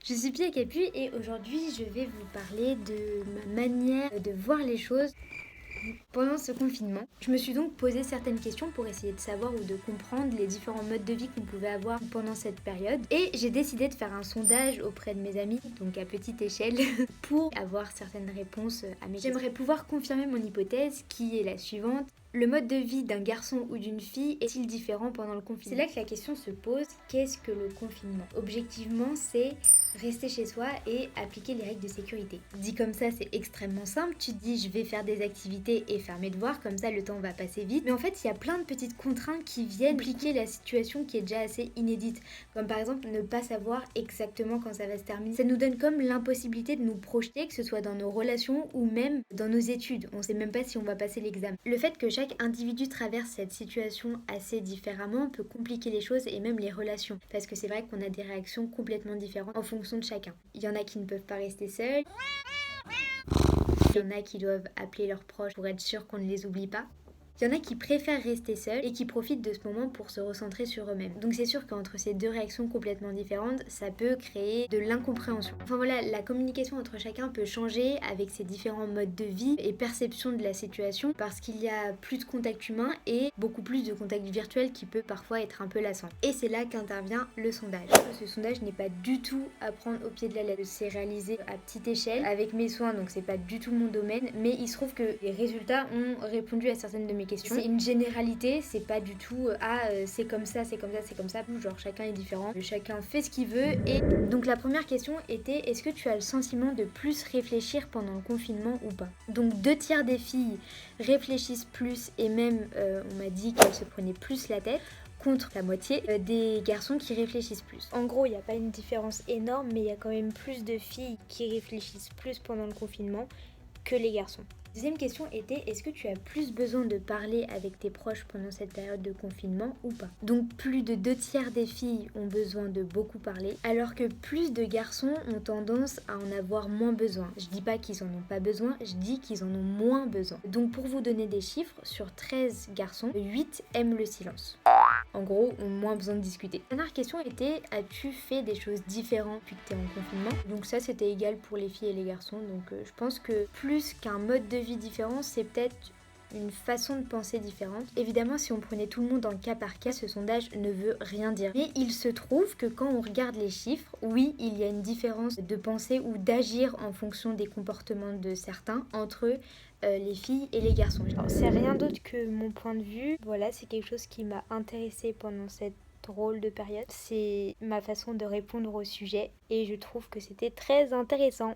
Je suis Pia Capu et aujourd'hui je vais vous parler de ma manière de voir les choses pendant ce confinement. Je me suis donc posé certaines questions pour essayer de savoir ou de comprendre les différents modes de vie qu'on pouvait avoir pendant cette période. Et j'ai décidé de faire un sondage auprès de mes amis, donc à petite échelle, pour avoir certaines réponses à mes questions. J'aimerais pouvoir confirmer mon hypothèse qui est la suivante. Le mode de vie d'un garçon ou d'une fille est-il différent pendant le confinement? C'est là que la question se pose, qu'est-ce que le confinement? Objectivement, c'est rester chez soi et appliquer les règles de sécurité. Dit comme ça, c'est extrêmement simple. Tu te dis, je vais faire des activités et faire mes devoirs, comme ça le temps va passer vite. Mais en fait, il y a plein de petites contraintes qui viennent compliquer la situation qui est déjà assez inédite. Comme par exemple, ne pas savoir exactement quand ça va se terminer. Ça nous donne comme l'impossibilité de nous projeter, que ce soit dans nos relations ou même dans nos études. On sait même pas si on va passer l'examen. Le fait que chaque individu traverse cette situation assez différemment peut compliquer les choses et même les relations. Parce que c'est vrai qu'on a des réactions complètement différentes en fonction de chacun. Il y en a qui ne peuvent pas rester seuls. Il y en a qui doivent appeler leurs proches pour être sûr qu'on ne les oublie pas. Il y en a qui préfèrent rester seuls et qui profitent de ce moment pour se recentrer sur eux-mêmes. Donc c'est sûr qu'entre ces deux réactions complètement différentes, ça peut créer de l'incompréhension. Enfin voilà, la communication entre chacun peut changer avec ses différents modes de vie et perception de la situation parce qu'il y a plus de contact humain et beaucoup plus de contact virtuel qui peut parfois être un peu lassant. Et c'est là qu'intervient le sondage. Ce sondage n'est pas du tout à prendre au pied de la lettre. C'est réalisé à petite échelle avec mes soins, donc c'est pas du tout mon domaine, mais il se trouve que les résultats ont répondu à certaines de mes questions. C'est une généralité, c'est pas du tout c'est comme ça, c'est comme ça, c'est comme ça. Genre chacun est différent, chacun fait ce qu'il veut. Et donc la première question était, est-ce que tu as le sentiment de plus réfléchir pendant le confinement ou pas? Donc 2/3 des filles réfléchissent plus et même on m'a dit qu'elles se prenaient plus la tête, contre la moitié des garçons qui réfléchissent plus. En gros, il n'y a pas une différence énorme, mais il y a quand même plus de filles qui réfléchissent plus pendant le confinement que les garçons. Deuxième question était, est-ce que tu as plus besoin de parler avec tes proches pendant cette période de confinement ou pas? Donc plus de 2/3 des filles ont besoin de beaucoup parler, alors que plus de garçons ont tendance à en avoir moins besoin. Je dis pas qu'ils en ont pas besoin, je dis qu'ils en ont moins besoin. Donc pour vous donner des chiffres, sur 13 garçons, 8 aiment le silence. En gros, ont moins besoin de discuter. La dernière question était, as-tu fait des choses différentes depuis que tu es en confinement? Donc ça, c'était égal pour les filles et les garçons. Donc je pense que plus qu'un mode de vie différent, c'est peut-être une façon de penser différente. Évidemment, si on prenait tout le monde en cas par cas, ce sondage ne veut rien dire. Mais il se trouve que quand on regarde les chiffres, oui, il y a une différence de penser ou d'agir en fonction des comportements de certains entre les filles et les garçons. Alors, c'est rien d'autre que mon point de vue. Voilà, c'est quelque chose qui m'a intéressée pendant cette drôle de période. C'est ma façon de répondre au sujet et je trouve que c'était très intéressant.